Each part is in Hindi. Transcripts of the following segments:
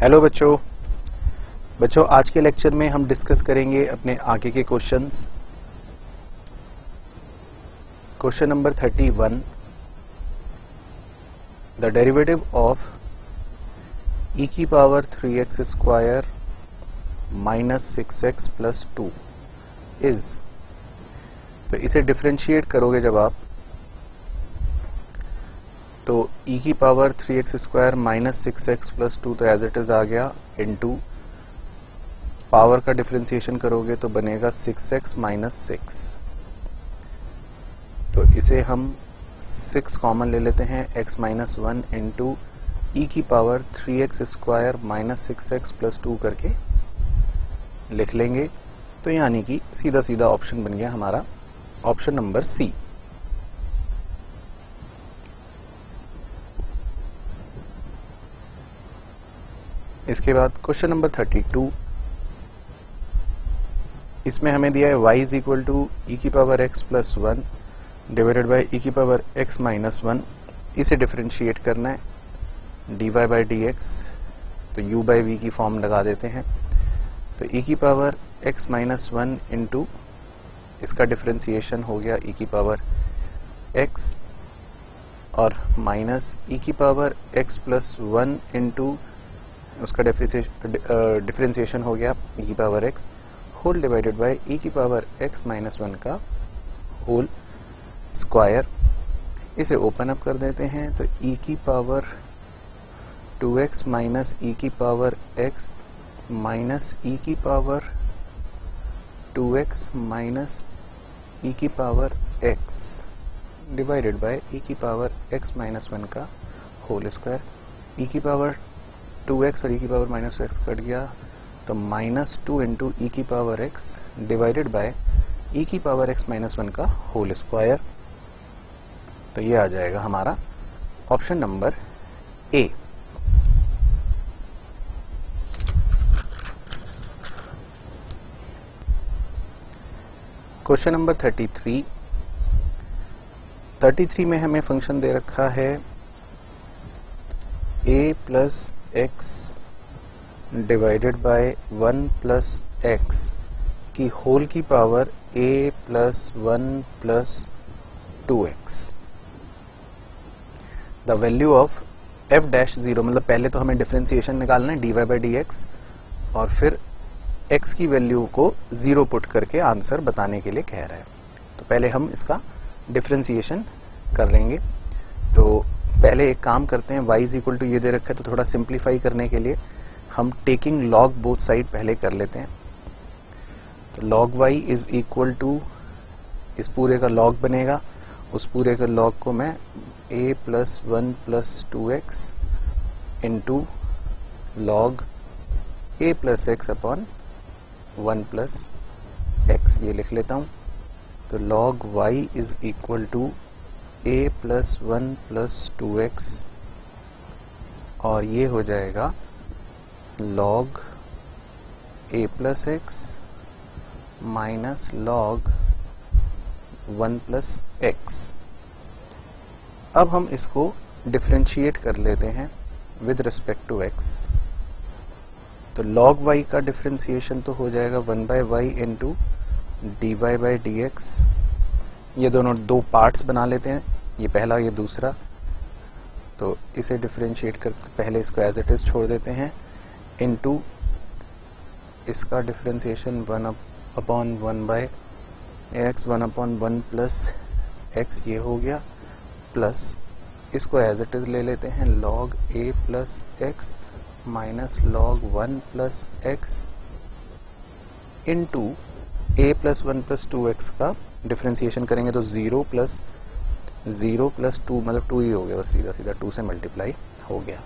हेलो बच्चों आज के लेक्चर में हम डिस्कस करेंगे अपने आगे के questions. Question number 31, the derivative of e की power 3x square minus 6x plus 2 is. तो इसे डिफरेंशिएट करोगे जब आप, तो e की power 3x square minus 6x plus 2 तो एज इट इज आ गया, इनटू पावर का डिफरेंशिएशन करोगे तो बनेगा 6x माइनस 6। तो इसे हम 6 कॉमन ले लेते हैं, x माइनस 1 इंटू ई की power 3x square minus 6x plus 2 करके लिख लेंगे। तो यानी कि सीधा सीधा ऑप्शन बन गया हमारा ऑप्शन नंबर सी। इसके बाद क्वेश्चन नंबर 32, इसमें हमें दिया है y is equal to e की power x plus 1 divided by e की पावर x माइनस 1। इसे डिफरेंशिएट करना है, dy बाई dx, तो u बाई v की फॉर्म लगा देते हैं। तो e की पावर x माइनस 1 इंटू इसका डिफरेंशिएशन हो गया e की पावर x, और माइनस e की पावर x प्लस 1 इंटू उसका डिफरेंशिएशन हो गया e की power x whole divided by e की पावर x माइनस 1 का होल स्क्वायर। इसे ओपन अप कर देते हैं, तो e की पावर 2x माइनस e की पावर x माइनस e की पावर 2x माइनस e की power x divided by e की पावर x माइनस 1 का होल स्क्वायर। e की पावर 2x और e की पावर माइनस x कट गया, तो माइनस 2 इंटू ई की पावर x डिवाइडेड बाय ई की पावर x माइनस 1 का होल स्क्वायर। तो ये आ जाएगा हमारा option number A. Question number 33 में हमें फंक्शन दे रखा है a plus x divided by 1 plus x की होल की power a plus 1 plus 2x। The value of f dash 0, मतलब पहले तो हमें डिफरेंशिएशन निकालना है dy बाई dx, और फिर x की वैल्यू को 0 पुट करके आंसर बताने के लिए कह रहा है। तो पहले हम इसका डिफरेंशिएशन कर लेंगे। तो पहले एक काम करते हैं, y इज इक्वल टू ये दे रखा है, तो थोड़ा सिंप्लीफाई करने के लिए हम टेकिंग लॉग बोथ साइड पहले कर लेते हैं। तो log y is equal to, इस पूरे का लॉग बनेगा, उस पूरे का लॉग को मैं a plus 1 plus 2x into log a plus x upon 1 plus x ये लिख लेता हूँ। तो log y is equal to a plus 1 plus 2x, और ये हो जाएगा log a plus x minus log 1 plus x. अब हम इसको डिफरेंशिएट कर लेते हैं विद रिस्पेक्ट टू x। तो log y का डिफरेंशिएशन तो हो जाएगा 1 by y into d y by d x. ये दोनों दो पार्ट्स बना लेते हैं, ये पहला ये दूसरा। तो इसे डिफरेंशिएट करके पहले इसको एज इट इज छोड़ देते हैं, इनटू इसका differentiation 1 upon 1 by x, 1 upon 1 plus x ये हो गया, प्लस इसको एज इट इज ले लेते हैं log a plus x minus log 1 plus x into a plus 1 plus 2x का डिफरेंशिएशन करेंगे तो 0 प्लस 2, मतलब 2 ही हो गया, बस सीधा सीधा 2 से मल्टीप्लाई हो गया।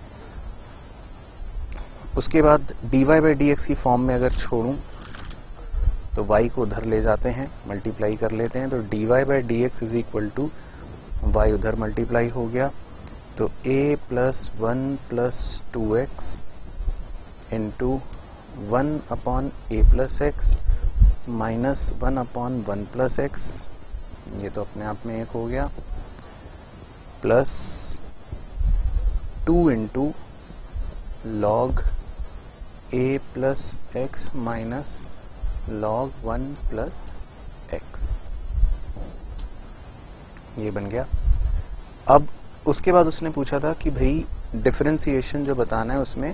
उसके बाद dy बाई dx की फॉर्म में अगर छोड़ूं तो y को उधर ले जाते हैं, मल्टीप्लाई कर लेते हैं। तो dy by dx is equal to y उधर मल्टीप्लाई हो गया, तो a plus 1 plus 2x into 1 upon a plus x minus 1 upon 1 plus x, ये तो अपने आप में एक हो गया, plus 2 into log a plus x minus log 1 plus x, ये बन गया। अब उसके बाद उसने पूछा था कि भाई डिफरेंशिएशन जो बताना है उसमें,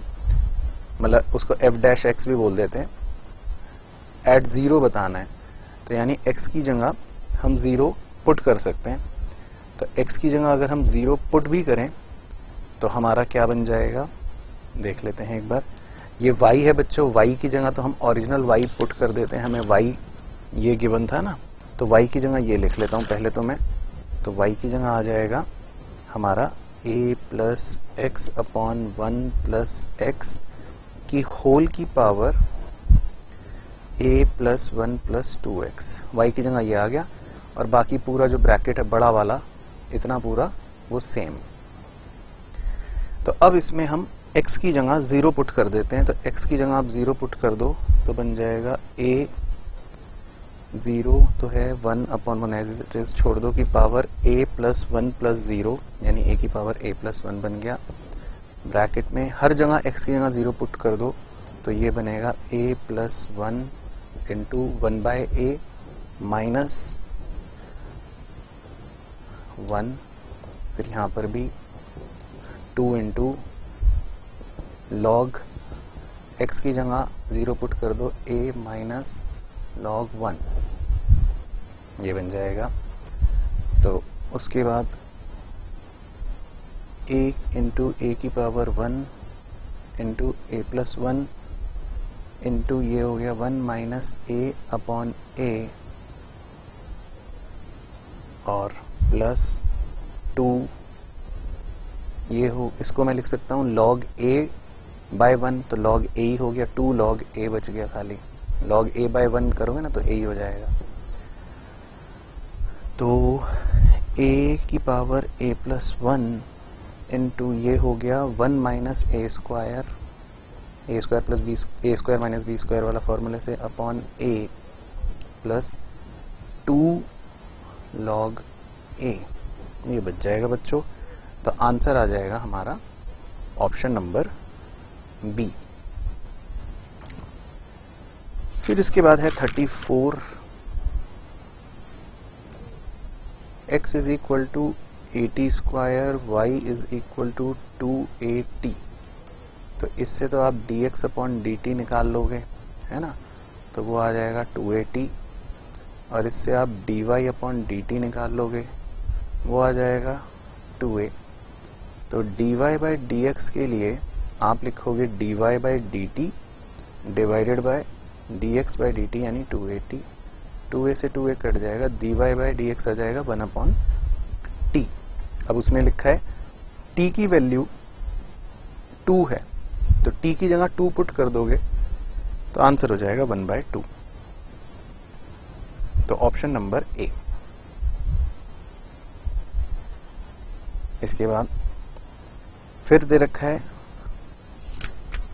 मतलब उसको एफ डैश एक्स भी बोल देते हैं, एट ज़ीरो बताना है। तो यानी x की जगह हम ज़ीरो पुट कर सकते हैं। तो x की जगह अगर हम ज़ीरो पुट भी करें तो हमारा क्या बन जाएगा, देख लेते हैं एक बार। ये y है बच्चों, y की जगह तो हम ओरिजिनल y पुट कर देते हैं, हमें y ये गिवन था ना, तो y की जगह ये लिख लेता हूँ पहले तो मैं। तो y की जगह आ जाएगा हमारा a plus x upon 1 plus x की होल की power a plus 1 plus 2x, y की जगह ये आ गया, और बाकी पूरा जो ब्रैकेट है बड़ा वाला इतना पूरा वो सेम। तो अब इसमें हम x की जगह ज़ीरो पुट कर देते हैं। तो x की जगह आप ज़ीरो पुट कर दो तो बन जाएगा a ज़ीरो तो है 1 अपॉन 1 एज इट इज, छोड़ दो की power a plus 1 plus zero, यानी a की पावर a प्लस 1 बन गया। ब्रैकेट में हर जगह x की जगह ज़ीरो पुट कर दो तो ये बनेगा a plus 1 into 1 by a minus 1, फिर यहाँ पर भी 2 इंटू लॉग x की जगह ज़ीरो पुट कर दो a माइनस लॉग 1, ये बन जाएगा। तो उसके बाद a इंटू ए की power 1 into a plus 1 into ये हो गया 1 माइनस a अपॉन a और प्लस 2, ये हो, इसको मैं लिख सकता हूँ log a बाय 1, तो log a ही हो गया, 2 log a बच गया खाली, log a बाय 1 करोगे ना तो a ही हो जाएगा। तो a की पावर a प्लस 1 इंटू ये हो गया 1 minus a square plus b, a square minus b square वाला फॉर्मूले से, upon a plus 2 log a, ये बच जाएगा बच्चों। तो आंसर आ जाएगा हमारा ऑप्शन नंबर बी। फिर इसके बाद है 34, x is equal to 80 square, y is equal to 280। तो इससे तो आप dx अपॉन dt निकाल लोगे, है ना, तो वो आ जाएगा 280, और इससे आप dy अपॉन dt निकाल लोगे, वो आ जाएगा 2a। तो dy बाई dx के लिए आप लिखोगे dy by dt divided by dx by dt, यानी 280, 2a से 2a कट जाएगा, dy बाई dx आ जाएगा 1 अपॉन t। अब उसने लिखा है t की वैल्यू 2 है, तो t की जगह 2 पुट कर दोगे तो आंसर हो जाएगा 1/2। तो ऑप्शन नंबर ए। इसके बाद फिर दे रखा है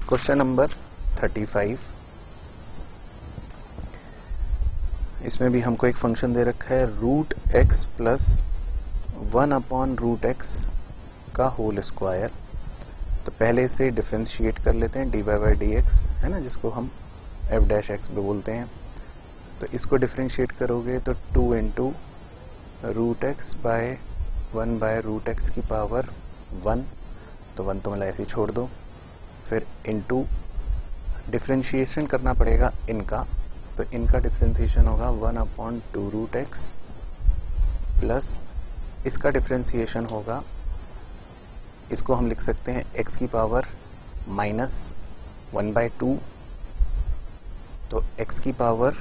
क्वेश्चन नंबर 35। इसमें भी हमको एक फंक्शन दे रखा है root x plus 1 upon root x का होल स्क्वायर। तो पहले इसे डिफरेंशिएट कर लेते हैं, dy बाई डी एक्स है ना, जिसको हम f डैश एक्स भी बोलते हैं। तो इसको डिफरेंशिएट करोगे तो 2 into root x by 1 by root x की पावर 1, तो 1 तो मतलब ऐसे ही छोड़ दो, फिर इंटू डिफरेंशिएशन करना पड़ेगा इनका, तो इनका डिफरेंशिएशन होगा 1 अपॉन 2 रूट एक्स प्लस इसका डिफरेंशिएशन होगा, इसको हम लिख सकते हैं x की पावर माइनस 1/2, तो x की पावर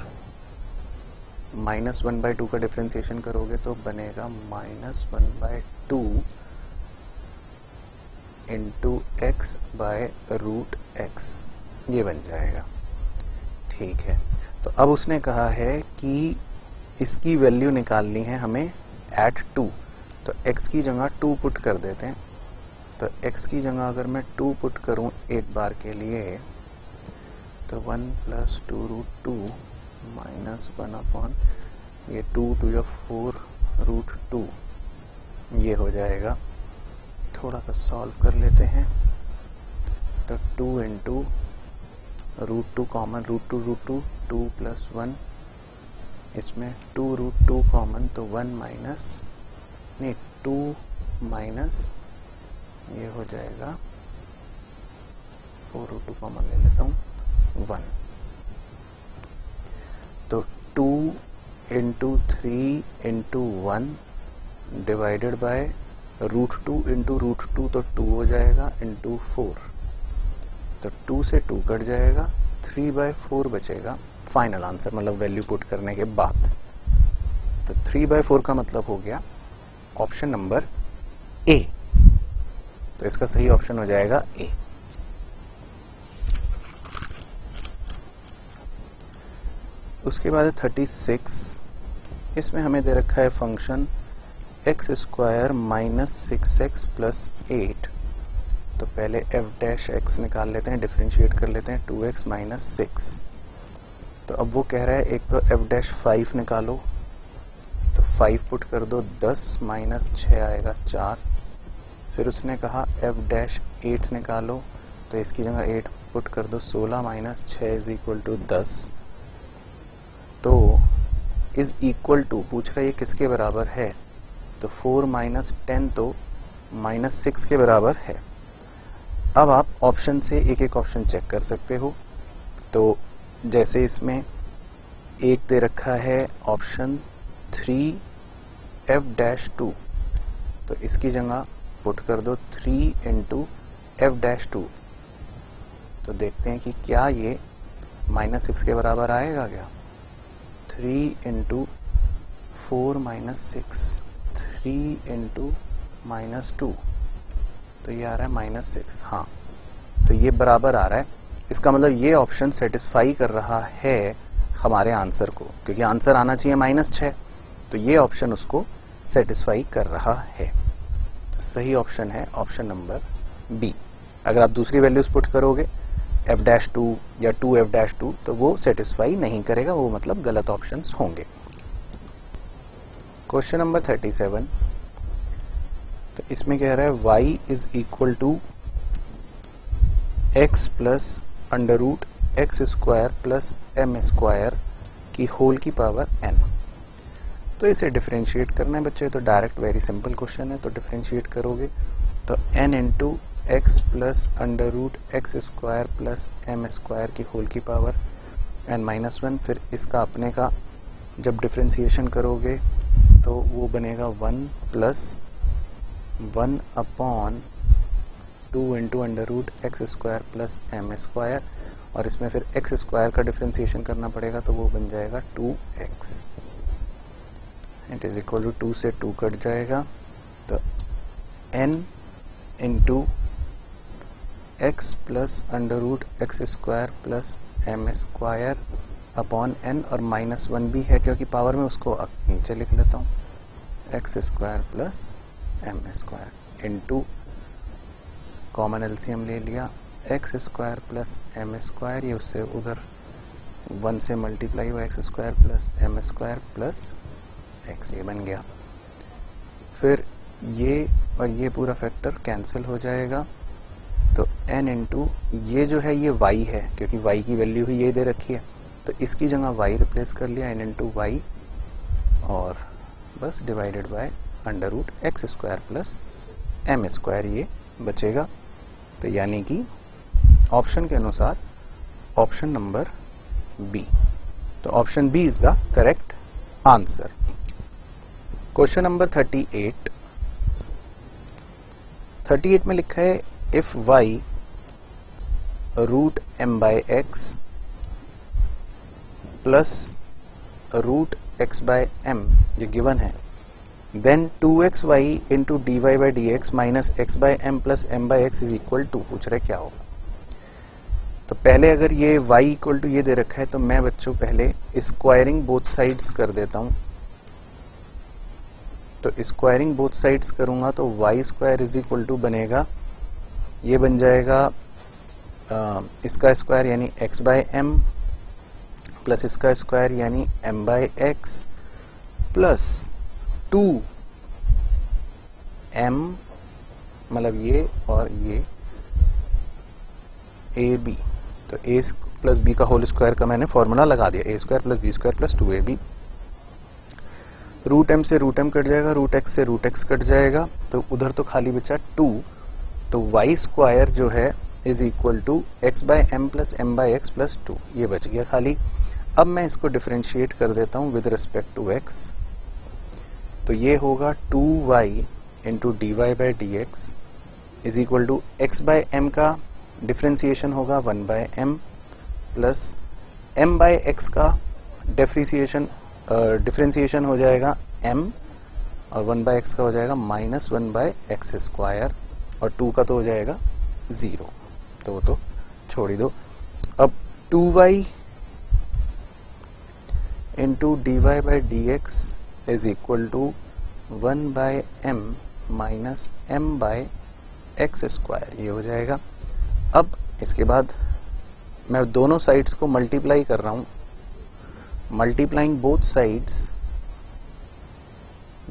माइनस 1/2 का डिफरेंशिएशन करोगे तो बनेगा minus 1/2 into x by root x, ये बन जाएगा। ठीक है, तो अब उसने कहा है कि इसकी वैल्यू निकालनी है हमें एट 2, तो x की जगह 2 पुट कर देते हैं। तो x की जगह अगर मैं 2 पुट करूं एक बार के लिए तो 1 प्लस 2 रूट 2 माइनस 1 अपॉन ये 2 टू या 4 रूट 2, ये हो जाएगा। थोड़ा सा सॉल्व कर लेते हैं, तो 2 इंटू √2 कॉमन, √2 2 + 1, इसमें 2 √2 कॉमन तो 1 माइनस, नहीं 2 माइनस ये हो जाएगा 4 √2 कॉमन ले लेता हूँ 1, तो 2 × 3 × 1 डिवाइडेड बाय √2 × √2 तो 2 हो जाएगा × 4, तो 2 से 2 कट जाएगा, 3/4 बचेगा फाइनल आंसर, मतलब वैल्यू पुट करने के बाद। तो 3/4 का मतलब हो गया ऑप्शन नंबर ए, तो इसका सही ऑप्शन हो जाएगा ए। उसके बाद 36, इसमें हमें दे रखा है फंक्शन x² - 6x + 8, तो पहले f' निकाल लेते हैं, डिफरेंशिएट कर लेते हैं 2x - 6, तो अब वो कह रहा है एक तो f' निकालो, तो 5 पुट कर दो, 10 - 6 आएगा 4, फिर उसने कहा f' निकालो, तो इसकी जगह 8 पुट कर दो, 16 - 6 = 10, तो इज इक्वल टू पूछ रहा है ये किसके बराबर है, तो 4 - 10 तो -6 के बराबर है। अब आप ऑप्शन से एक एक ऑप्शन चेक कर सकते हो, तो जैसे इसमें एक दे रखा है ऑप्शन 3f'2, तो इसकी जगह पुट कर दो 3 × f'2, तो देखते हैं कि क्या ये -6 के बराबर आएगा क्या। 3 × 4 - 6, 3 × -2, तो ये आ रहा है -6, हाँ, तो ये बराबर आ रहा है, इसका मतलब ये ऑप्शन सेटिस्फाई कर रहा है हमारे आंसर को, क्योंकि आंसर आना चाहिए -6, तो ये ऑप्शन उसको सेटिस्फाई कर रहा है, तो सही ऑप्शन है ऑप्शन नंबर बी। अगर आप दूसरी वैल्यूज पुट करोगे f'2 या 2f'2 तो वो सेटिस्फाई नहीं करेगा, वो मतलब गलत ऑप्शंस होंगे। क्वेश्चन नंबर 37, तो इसमें कह रहा है y = x + √x² + m² की होल की पावर n, तो इसे डिफरेंशिएट करना है बच्चे, तो डायरेक्ट वेरी सिंपल क्वेश्चन है, तो डिफरेंशिएट करोगे तो n × x + √x² + m² की होल की पावर n-1, फिर इसका अपने का जब डिफरेंशिएशन करोगे तो वो बनेगा 1 + 1/2 × √x² + m², और इसमें फिर x² का डिफरेंशिएशन करना पड़ेगा, तो वो बन जाएगा 2x, it is equal to 2 से 2 कट जाएगा, तो n × x + √x² + m² upon n, और -1 भी है क्योंकि पावर में, उसको नीचे लिख लेता हूँ, x² + m² into common LCM ले लिया, x² + m², ये उससे उधर 1 से मल्टीप्लाई हुआ, x² + m² + x, ये बन गया, फिर ये और ये पूरा फैक्टर कैंसिल हो जाएगा, तो n × ये जो है ये y है, क्योंकि y की वैल्यू भी ये दे रखी है, तो इसकी जगह y रिप्लेस कर लिया, n × y, और बस डिवाइडेड बाय √x² + m², ये बचेगा, तो यानी कि ऑप्शन के अनुसार ऑप्शन नंबर बी, तो option B is the correct answer. Question number 38 में लिखा है इफ y √m/x + √x/m ये गिवन है, then 2xy × dy/dx - x/m + m/x is equal to, पूछ रहे क्या होगा। तो पहले अगर ये y इक्वल टू ये दे रखा है, तो मैं बच्चों पहले स्क्वायरिंग बोथ साइड्स कर देता हूं, तो स्क्वायरिंग बोथ साइड्स करूंगा तो y² इज इक्वल टू बनेगा, ये बन जाएगा इसका स्क्वायर यानी x/m प्लस इसका स्क्वायर यानी m/x प्लस 2m, मतलब ये और ये ab, तो a प्लस बी का होल स्क्वायर का मैंने फॉर्मूला लगा दिया, a square plus b square plus 2ab। Root m से रूट एम कट जाएगा, रूट एक्स से रूट एक्स कट जाएगा, तो उधर तो खाली बचा 2, तो वाई स्क्वायर जो है is equal to x by m plus m by x plus 2, ये बच गया खाली। अब मैं इसको डिफरेंशिएट कर देता हूं विद रिस्पेक्ट टू एक्स, तो ये होगा 2y into d y by d x is equal to x by m का डिफ्रेंसिएशन होगा 1 by m plus m by x का डिफ्रेंसिएशन हो जाएगा m, और 1 बाय एक्स का हो जाएगा माइनस 1 बाय एक्स स्क्वायर, और 2 का तो हो जाएगा 0, तो वो तो छोड़ ही दो। अब 2y into d y by d x is equal to 1 by m minus m by x square, ये हो जाएगा। अब इसके बाद मैं दोनों साइड्स को मल्टीप्लाई कर रहा हूं, multiplying both sides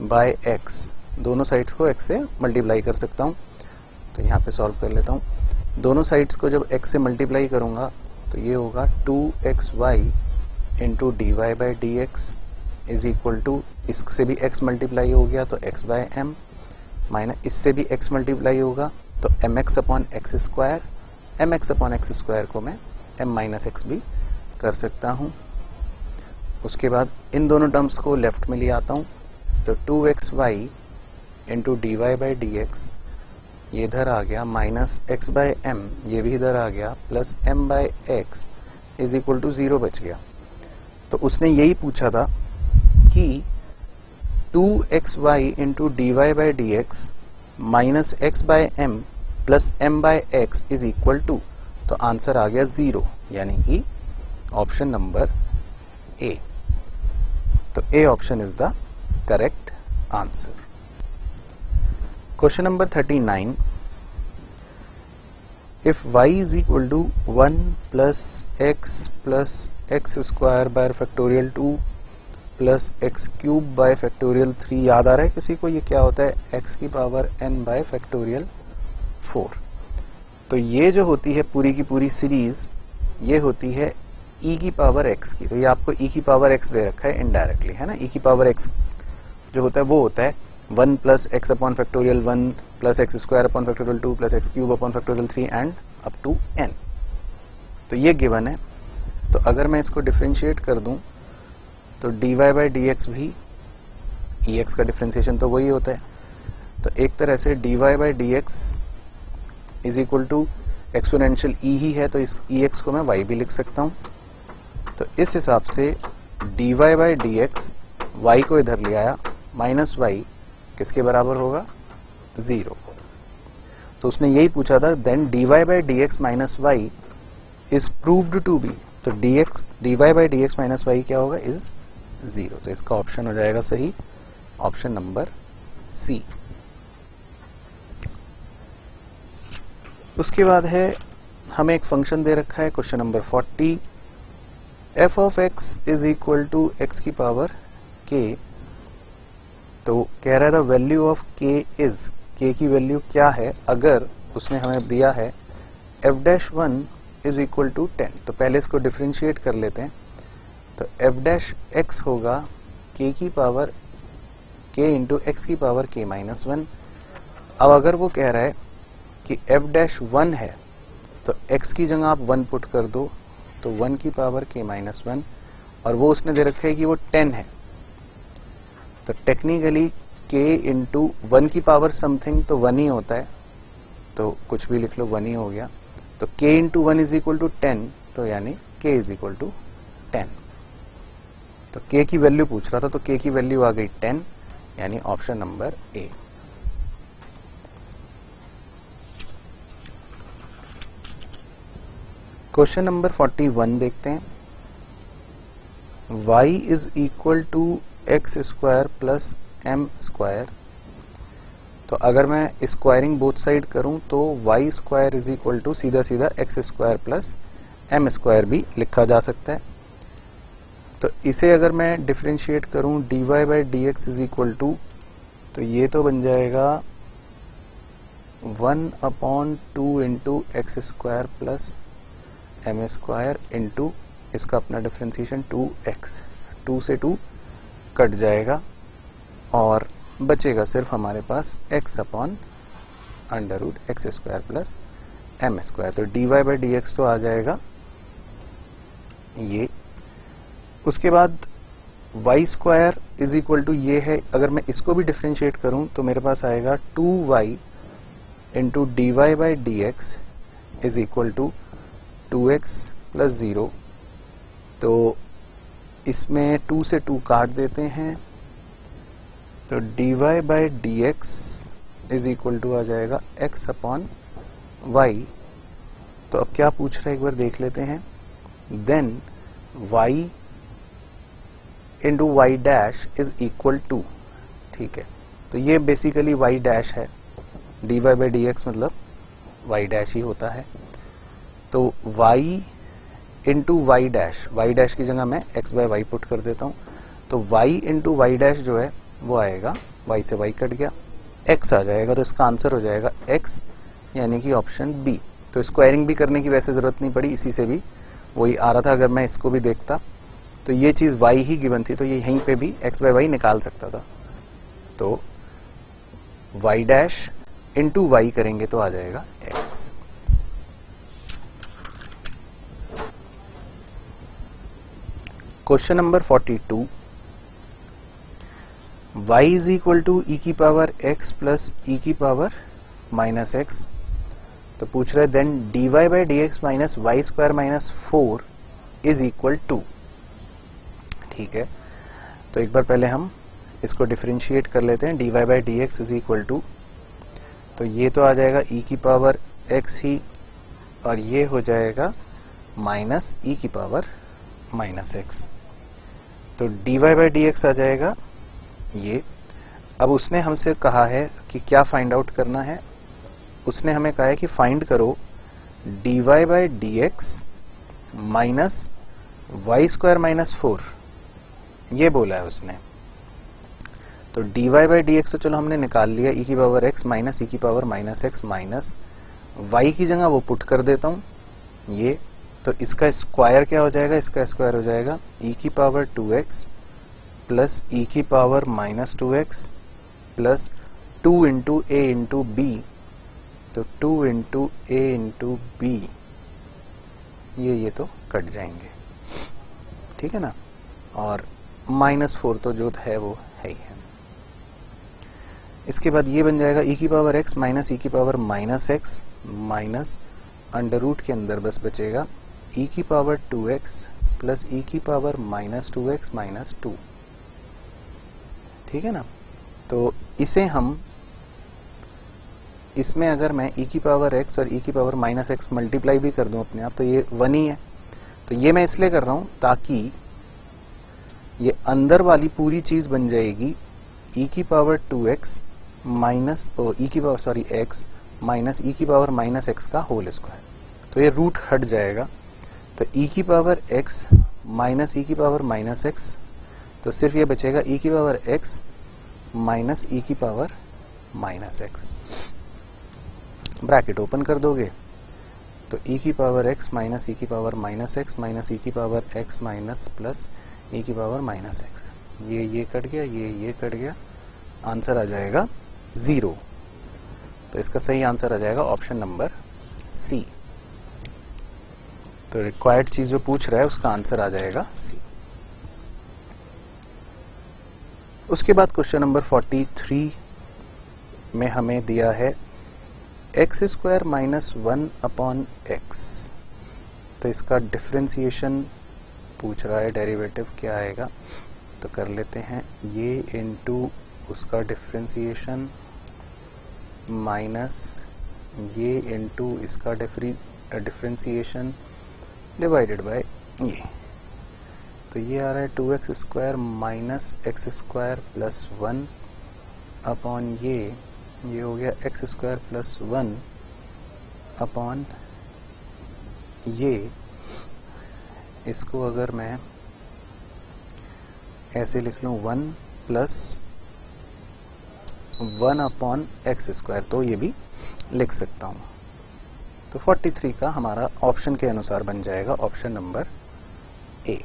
by x, दोनों साइड्स को x से मल्टीप्लाई कर सकता हूं, तो यहां पे सॉल्व कर लेता हूं। दोनों साइड्स को जब x से मल्टीप्लाई करूंगा तो ये होगा 2xy into d y by d x is equal to, इससे भी x मल्टीप्लाई हो गया तो x बाय एम, माइनस इससे भी x मल्टीप्लाई होगा तो mx upon x square, mx upon x square को मैं m माइनस एक्स भी कर सकता हूं। उसके बाद इन दोनों टर्म्स को लेफ्ट में ले आता हूं, तो 2xy into d y by d x ये इधर आ गया, माइनस x बाय एम ये भी इधर आ गया, plus m by x is equal to 0 बच गया। तो उसने यही पूछा था कि 2xy into d y by d x minus x by m plus m by x is equal to, तो आंसर आ गया 0, यानी कि ऑप्शन नंबर ए। तो A option is the correct answer. Question number 39, if y is equal to 1 plus x square by factorial 2 plus x cube by factorial 3, याद आ रहा है किसी को ये क्या होता है, x की पावर n by factorial 4। तो ये जो होती है पूरी की पूरी सीरीज, ये होती है e की पावर x की, तो ये आपको e की पावर x दे रखा है इनडायरेक्टली, है ना। e की पावर x जो होता है वो होता है 1 plus x upon factorial 1 plus x square upon factorial 2 plus x cube upon factorial 3 and up to n। तो ये गिवन है, तो अगर मैं इसको डिफरेंशिएट कर दूं तो dy बाई डी एक्स भी ex का डिफरेंशिएशन तो वही होता है, तो एक तरह से dy by d x is equal to exponential e ही है, तो इस ex को मैं y भी लिख सकता हूं। तो इस हिसाब से dy by d x, y को इधर ले आया, माइनस y किसके बराबर होगा, 0। तो उसने यही पूछा था, then dy by d x minus y is proved to be, तो dy by d x minus y क्या होगा, इज 0। तो इसका ऑप्शन हो जाएगा सही, ऑप्शन नंबर सी। उसके बाद है, हमें एक फंक्शन दे रखा है, question number 40, f of x is equal to x की पावर k। तो कह रहा था value of k is, k की वैल्यू क्या है, अगर उसने हमें दिया है f'1 इज इक्वल टू 10। तो पहले इसको डिफरेंशिएट कर लेते हैं, तो f' होगा k की पावर k इंटू एक्स की पावर k माइनस 1। अब अगर वो कह रहा है कि f'1 है, तो x की जगह आप 1 पुट कर दो, तो 1 की पावर k माइनस 1, और वो उसने दे रखा है कि वो 10 है, तो टेक्निकली k इंटू 1 की पावर समथिंग तो 1 ही होता है, तो कुछ भी लिख लो 1 ही हो गया। तो k into 1 is equal to 10, तो यानी k इज इक्वल टू 10। तो k की वैल्यू पूछ रहा था, तो k की वैल्यू आ गई 10, यानी option number A. Question number 41 देखते हैं, y is equal to x square plus m square. तो अगर मैं स्क्वायरिंग बोथ साइड करूं तो y square is equal to सीधा सीधा x square plus m square भी लिखा जा सकता है। तो इसे अगर मैं डिफरेंशिएट करूं dy by d x is equal to, तो ये तो बन जाएगा 1/2 into x square plus m square into इसका अपना डिफ्रेंसिएशन 2x, 2 से 2 कट जाएगा और बचेगा सिर्फ हमारे पास x upon under root x square plus m square. तो dy बाई डी एक्स तो आ जाएगा ये। उसके बाद y square is equal to ये है, अगर मैं इसको भी डिफ्रेंशिएट करूं तो मेरे पास आएगा 2y into d y by d x is equal to 2x plus 0। तो इसमें 2 से 2 काट देते हैं, तो dy by d x is equal to आ जाएगा x अपॉन y। तो अब क्या पूछ रहा है एक बार देख लेते हैं। Then y into y dash is equal to, ठीक है, तो ये बेसिकली y डैश है, dy बाई डी एक्स मतलब y डैश ही होता है। तो y इंटू वाई डैश की जगह मैं x बाई वाई पुट कर देता हूं, तो y इंटू वाई डैश जो है वो आएगा, y से y कट गया, x आ जाएगा, तो इसका आंसर हो जाएगा x, यानी कि ऑप्शन बी। तो स्क्वायरिंग भी करने की वैसे जरूरत नहीं पड़ी, इसी से भी वही आ रहा था। अगर मैं इसको भी देखता तो ये चीज y ही गिवन थी, तो ये यहीं पे भी x बाई वाई निकाल सकता था। तो y डैश इंटू वाई करेंगे तो आ जाएगा x। Question number 42, y is equal to e की पावर x प्लस ई की पावर माइनस x। तो पूछ रहे then dy by d x minus y square minus 4 is equal to, ठीक है। तो एक बार पहले हम इसको डिफरेंशिएट कर लेते हैं। dy by d x is equal to, तो ये तो आ जाएगा e की पावर x ही, और ये हो जाएगा माइनस e की पावर माइनस x। तो dy बाई डी एक्स आ जाएगा ये। अब उसने हमसे कहा है कि क्या फाइंड आउट करना है। उसने हमें कहा है कि फाइंड करो dy by d x minus y square minus 4, ये बोला है उसने। तो dy बाई डी एक्स तो चलो हमने निकाल लिया, e की पावर x माइनस e की power minus x minus y की जगह वो पुट कर देता हूं ये। तो इसका स्क्वायर क्या हो जाएगा, इसका स्क्वायर हो जाएगा e की पावर 2x प्लस e की power minus 2x plus 2 into a into b। तो 2 इंटू a इंटू b, ये तो कट जाएंगे, ठीक है ना। और माइनस 4 तो जो है वो है ही है। इसके बाद ये बन जाएगा e की पावर x माइनस e की power minus x minus under root के अंदर बस बचेगा e की पावर 2x प्लस e की पावर माइनस 2x माइनस 2, ठीक है ना। तो इसे हम, इसमें अगर मैं e की पावर x और e की पावर माइनस x मल्टीप्लाई भी कर दूं अपने आप, तो ये 1 ही है। तो ये मैं इसलिए कर रहा हूं ताकि ये अंदर वाली पूरी चीज बन जाएगी e की पावर 2x माइनस e की power sorry x minus e की पावर माइनस x का होल स्क्वायर। तो ये रूट हट जाएगा, तो e की पावर x माइनस e की पावर माइनस x, तो सिर्फ ये बचेगा e की पावर x माइनस e की power minus x। Bracket open कर दोगे तो e की पावर x माइनस e की power minus x minus e की power x minus plus e की पावर माइनस x, ये कट गया, ये कट गया, आंसर आ जाएगा 0। तो इसका सही आंसर आ जाएगा ऑप्शन नंबर सी। तो रिक्वायर्ड चीज जो पूछ रहा है उसका आंसर आ जाएगा सी। उसके बाद क्वेश्चन नंबर 43 में हमें दिया है x square minus 1 upon x. तो इसका डिफरेंशिएशन पूछ रहा है, डेरिवेटिव क्या आएगा। तो कर लेते हैं, ये इनटू उसका डिफरेंशिएशन माइनस ये इनटू इसका डिफरेंशिएशन डिवाइडेड बाय ये। तो ये आ रहा है 2x square minus x square plus 1 upon ये हो गया एक्स स्क्वायर प्लस 1 अपॉन ये। इसको अगर मैं ऐसे लिख लूं 1 प्लस 1 अपॉन एक्स स्क्वायर, तो ये भी लिख सकता हूं। तो 43 का हमारा ऑप्शन के अनुसार बन जाएगा ऑप्शन नंबर ए।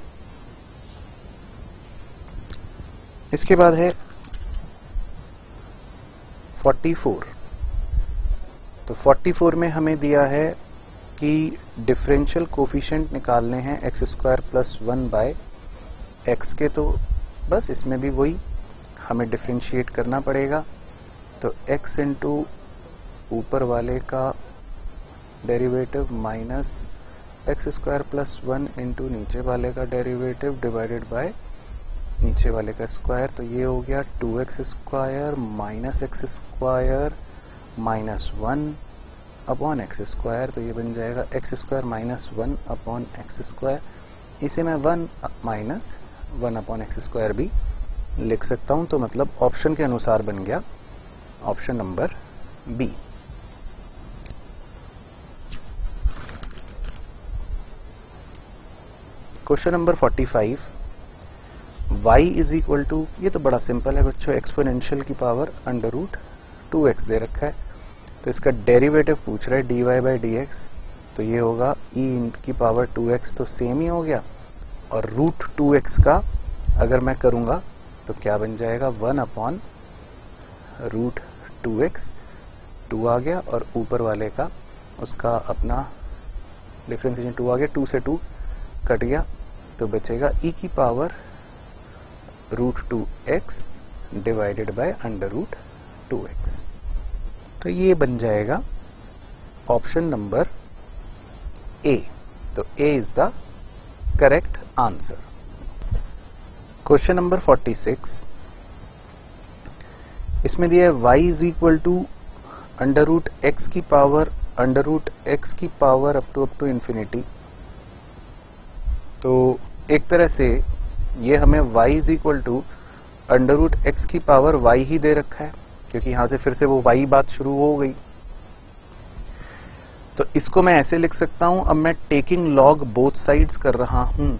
इसके बाद है 44। तो 44 में हमें दिया है कि डिफरेंशियल कोफिशिएंट निकालने हैं x square plus 1 by x के। तो बस इसमें भी वही हमें डिफरेंशिएट करना पड़ेगा। तो x इंटू ऊपर वाले का derivative minus x square plus 1 into नीचे वाले का डेरिवेटिव डिवाइडेड बाय नीचे वाले का स्क्वायर। तो ये हो गया 2x square minus x square minus 1 upon x square. तो ये बन जाएगा x square minus 1 upon x square. इसे मैं 1 माइनस 1 अपॉन एक्स स्क्वायर भी लिख सकता हूं। तो मतलब ऑप्शन के अनुसार बन गया option number B. Question number 45, y is equal to, ये तो बड़ा सिंपल है बच्चों, एक्सपोनेंशियल की पावर अंडर रूट 2x दे रखा है। तो इसका डेरिवेटिव पूछ रहा है dy बाई dx। तो ये होगा e की पावर 2x, तो सेम ही हो गया। और रूट 2x का अगर मैं करूंगा तो क्या बन जाएगा 1 अपॉन रूट 2x, 2 आ गया और ऊपर वाले का उसका अपना डिफरेंशिएशन 2 आ गया, 2 से 2 कट गया तो बचेगा e की power root 2x divided by under root 2x। तो ये बन जाएगा ऑप्शन नंबर ए। तो a is the correct answer. Question number 46, इसमें दिया है y is equal to under root x की पावर अंडर रूट एक्स की पावर अप टू इंफिनिटी। तो एक तरह से ये हमें y is equal to under root x की पावर y ही दे रखा है, क्योंकि यहां से फिर से वो y बात शुरू हो गई। तो इसको मैं ऐसे लिख सकता हूं, अब मैं टेकिंग लॉग बोथ साइड्स कर रहा हूं।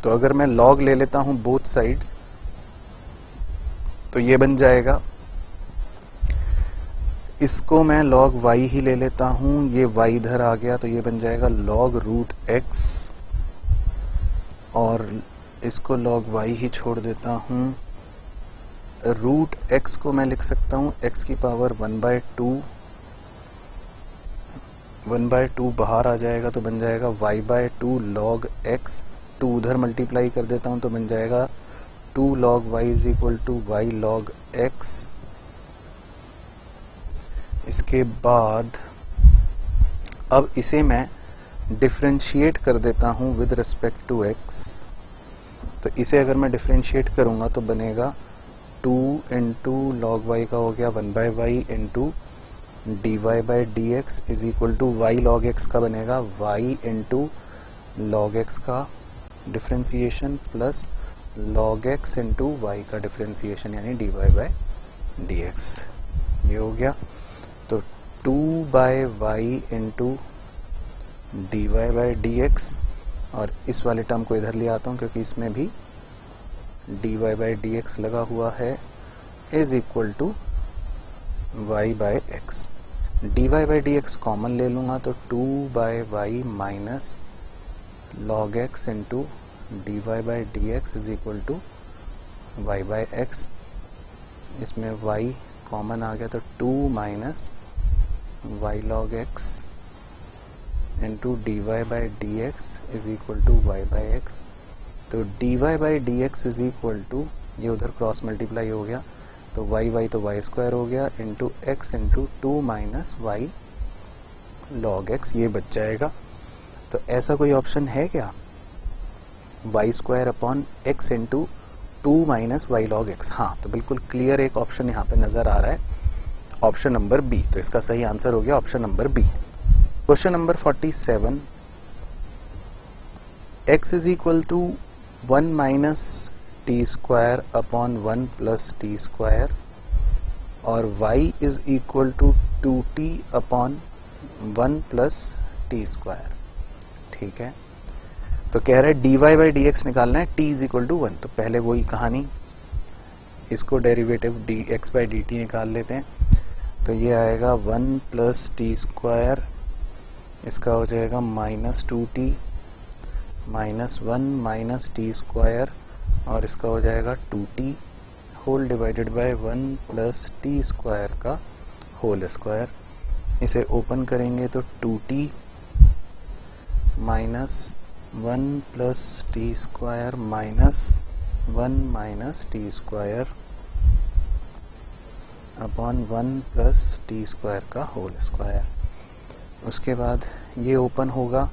तो अगर मैं लॉग ले लेता हूं बोथ साइड्स तो ये बन जाएगा, इसको मैं लॉग y ही ले लेता हूं, ये y इधर आ गया तो ये बन जाएगा लॉग रूट x, और इसको लॉग y ही छोड़ देता हूं। रूट x को मैं लिख सकता हूं x की पावर 1/2, 1/2 बाहर आ जाएगा तो बन जाएगा y/2 लॉग x। 2 उधर मल्टीप्लाई कर देता हूं तो बन जाएगा 2 log y is equal to y log x। इसके बाद अब इसे मैं डिफरेंशिएट कर देता हूं विद रिस्पेक्ट टू x। तो इसे अगर मैं डिफरेंशिएट करूंगा तो बनेगा 2 इंटू लॉग y का हो गया 1/y into dy by dx is equal to y log x का बनेगा y इंटू लॉग x का differentiation plus log x into y का डिफरेंशिएशन यानी dy बाई dx। ये हो गया। तो 2/y into dy by dx, और इस वाले टर्म को इधर ले आता हूं क्योंकि इसमें भी dy बाई dx लगा हुआ है, is equal to y by x। dy by dx common ले लूंगा तो 2/y माइनस log x into dy by dx is equal to y by x। इसमें y कॉमन आ गया तो 2 माइनस y log x into dy by dx is equal to y by x। तो dy by dx is equal to, ये उधर क्रॉस मल्टीप्लाई हो गया तो y तो y स्क्वायर हो गया इंटू x इंटू 2 माइनस y लॉग x, ये बच जाएगा। तो ऐसा कोई ऑप्शन है क्या, y square upon x into 2 माइनस y लॉग x? हाँ, तो बिल्कुल क्लियर एक ऑप्शन यहाँ पे नजर आ रहा है, ऑप्शन नंबर बी। तो इसका सही आंसर हो गया option number B. Question number 47, x is equal to 1 minus t square upon 1 plus t square और y is equal to 2t upon 1 plus t square. ठीक है, तो कह रहा है dy बाई dx निकालना है, t इज इक्वल टू 1। तो पहले वही कहानी, इसको डेरिवेटिव dx बाई dt निकाल लेते हैं। तो ये आएगा 1 प्लस टी स्क्वायर, इसका हो जाएगा -2t -1 माइनस टी स्क्वायर, और इसका हो जाएगा 2t whole divided by 1 plus t square का होल स्क्वायर। इसे ओपन करेंगे तो 2t -1 plus t square -1 minus t square upon 1 plus t square का होल स्क्वायर। उसके बाद ये ओपन होगा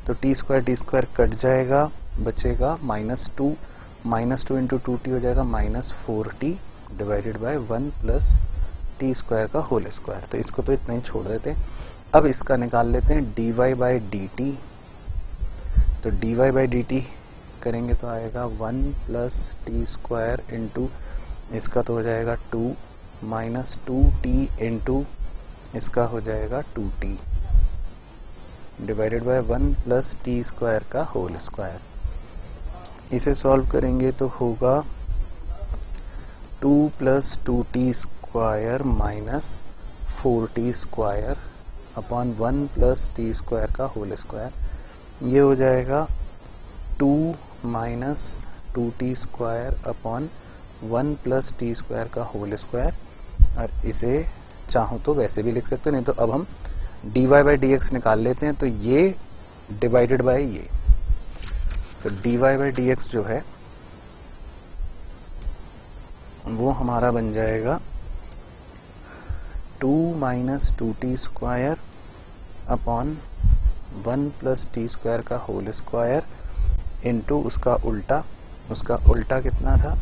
तो टी स्क्वायर कट जाएगा, बचेगा -2 इंटू 2t हो जाएगा -4t divided by 1 plus t square का होल स्क्वायर। तो इसको तो इतना ही छोड़ देते। अब इसका निकाल लेते हैं dy बाई डी टी। तो dy बाई डी टी करेंगे तो आएगा 1 प्लस टी स्क्वायर इंटू इसका तो हो जाएगा 2 -2t इंटू इसका हो जाएगा 2t divided by 1 plus t square का होल स्क्वायर। इसे सॉल्व करेंगे तो होगा 2 plus 2t square minus 4t square upon 1 plus t square का होल स्क्वायर। ये हो जाएगा 2 minus 2t square upon 1 plus t square का होल स्क्वायर। और इसे चाहो तो वैसे भी लिख सकते हो, नहीं तो अब हम dy बाई डी एक्स निकाल लेते हैं। तो ये डिवाइडेड बाय ये, तो dy बाई डी एक्स जो है वो हमारा बन जाएगा 2 minus 2t square upon 1 plus t square का होल स्क्वायर इंटू उसका उल्टा कितना था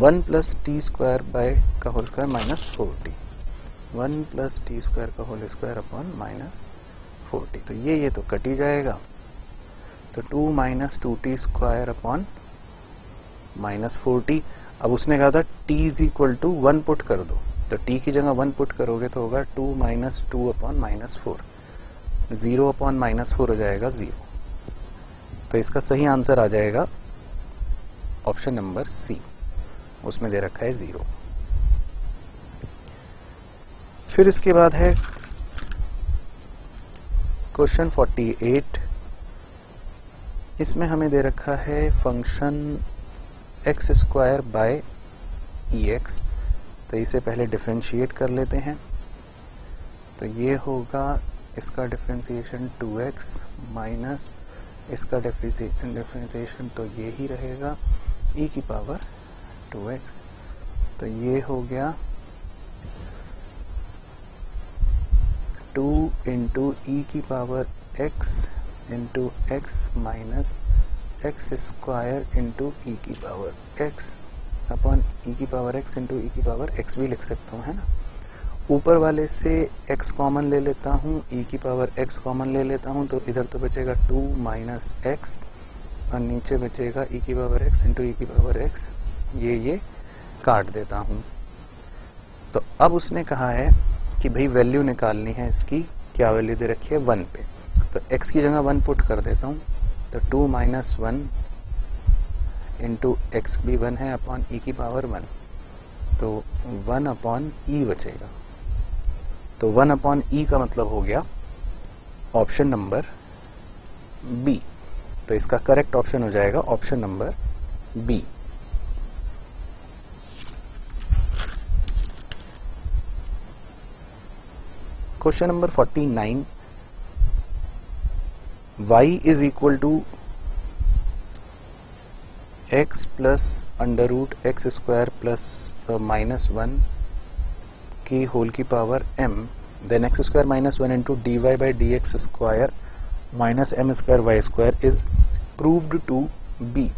1 प्लस टी स्क्वायर बाय का whole square -4t 1 plus t square का होल स्क्वायर अपॉन -4t। तो ये तो कट ही जाएगा। तो 2 minus 2t square upon -4t। अब उसने कहा था t is equal to 1 put कर दो, तो t की जगह 1 पुट करोगे तो होगा 2 माइनस 2 अपॉन -4, 0 अपॉन -4 हो जाएगा 0। तो इसका सही आंसर आ जाएगा ऑप्शन नंबर सी, उसमें दे रखा है 0। फिर इसके बाद है क्वेश्चन 48। इसमें हमें दे रखा है function x square by EX। तो इसे पहले डिफरेंशिएट कर लेते हैं। तो ये होगा इसका डिफरेंशिएशन 2x माइनस इसका डिफरेंशिएशन तो ये ही रहेगा e की पावर 2x। तो ये हो गया 2 इंटू ई की power x into x minus x square into e की पावर x अपॉन ई की पावर x इंटू ई की पावर x भी लिख सकता हूँ, है ना। ऊपर वाले से x कॉमन ले लेता हूँ, e की पावर x कॉमन ले लेता हूँ, तो इधर तो बचेगा 2 माइनस x और नीचे बचेगा e की पावर x इंटू ई की पावर x। ये काट देता हूँ। तो अब उसने कहा है कि भाई वैल्यू निकालनी है इसकी, क्या वैल्यू दे रखी है 1 पे। तो x की जगह 1 पुट कर देता हूँ, तो 2 माइनस 1 इंटू एक्स भी 1 है अपॉन ई की पावर 1, तो 1 अपॉन ई बचेगा। तो 1 अपॉन ई का मतलब हो गया ऑप्शन नंबर बी। तो इसका करेक्ट ऑप्शन हो जाएगा option number B. Question number 49। y is equal to x plus under root x square plus -1 की होल की power m, then x square -1 into d y by d x square minus m square y square is proved to be.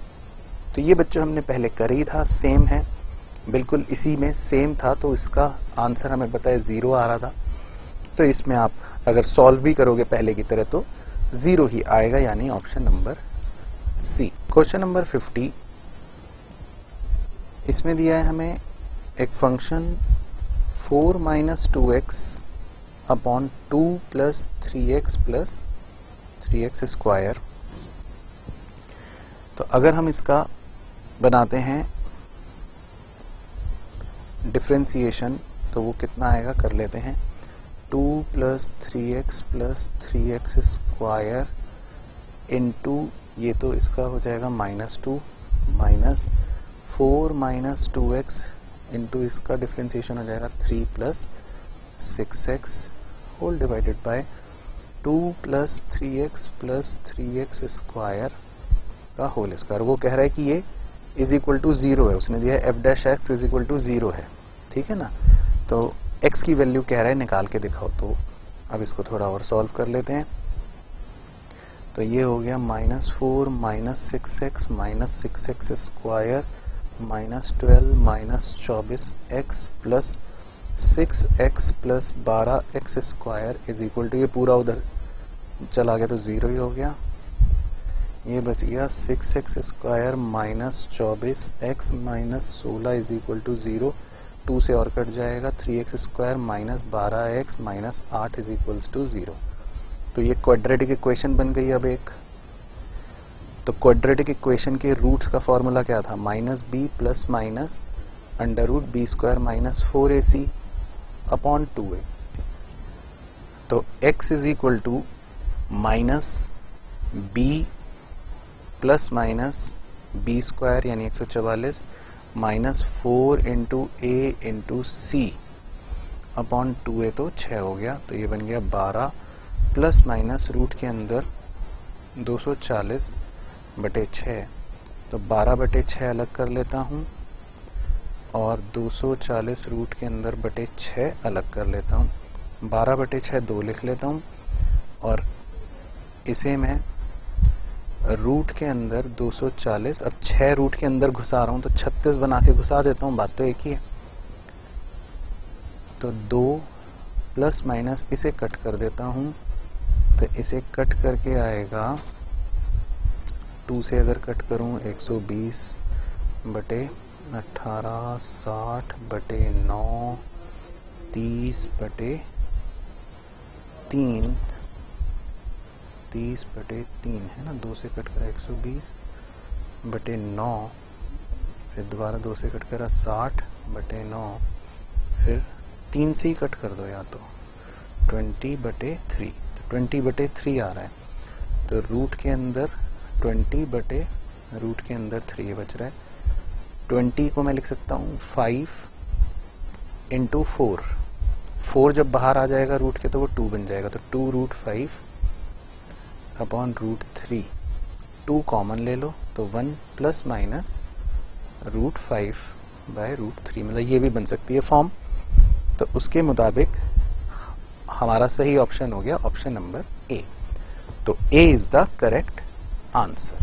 तो ये बच्चों हमने पहले कर ही था, सेम है, बिल्कुल इसी में सेम था, तो इसका आंसर हमें पता है 0 आ रहा था। तो इसमें आप अगर सॉल्व भी करोगे पहले की तरह तो 0 ही आएगा, यानी option number C. Question number 50। इसमें दिया है हमें एक function 4 minus 2x upon 2 plus 3x square. तो अगर हम इसका बनाते हैं डिफ्रेंसिएशन तो वो कितना आएगा कर लेते हैं, 2 + 3x + 3x स्क्वायर इंटू ये तो इसका हो जाएगा -2 माइनस 4 - 2x इंटू इसका डिफ्रेंसिएशन हो जाएगा 3 + 6x whole divided by 2 + 3x + 3x square का होल स्क्वायर। वो कह रहा है कि ये इज इक्वल टू 0 है, उसने दिया है f' इज इक्वल टू 0 है, ठीक है ना। तो x की वैल्यू कह रहा है निकाल के दिखाओ। तो अब इसको थोड़ा और सॉल्व कर लेते हैं। तो ये हो गया -4 - 6x - 6x square -12 - 24x + 6x + 12x square is equal to, ये पूरा उधर चला गया तो 0 ही हो गया। ये बच गया 6x square -24x - 16 is equal to 0, 2 से और कट जाएगा, 3x square -12x - 8 is equals to 0। तो ये क्वाड्रेटिक इक्वेशन बन गई। अब एक तो क्वाड्रेटिक इक्वेशन के रूट्स का फॉर्मूला क्या था, -b + √b² - 4ac upon 2a। तो x is equal to -b ± b² यानी 144 -4 × a × c अपॉन 2a, तो 6 हो गया। तो ये बन गया 12 ± रूट के अंदर 240/6, तो 12/6 अलग कर लेता हूँ और 240 रूट के अंदर बटे 6 अलग कर लेता हूँ। 12/6 2 लिख लेता हूँ और इसे मैं रूट के अंदर 240, अब 6 रूट के अंदर घुसा रहा हूं तो 36 बना के घुसा देता हूं, बात तो एक ही है। तो 2 ± इसे कट कर देता हूं, तो इसे कट करके आएगा 2 से अगर कट करूं 120/18, 60/9, 30/3, 30/3 है ना। 2 से कट करा 120/9, फिर दोबारा 2 से कट करा 60/9, फिर 3 से ही कट कर दो या तो 20/3, तो 20/3 आ रहा है। तो रूट के अंदर 3 बच रहा है। 20 को मैं लिख सकता हूँ 5 × 4, 4 जब बाहर आ जाएगा रूट के तो वो 2 बन जाएगा, तो 2√5 अपॉन √3, 2 कॉमन ले लो तो 1 ± √5/√3, मतलब ये भी बन सकती है फॉर्म। तो उसके मुताबिक हमारा सही ऑप्शन हो गया ऑप्शन नंबर ए। तो a is the correct answer.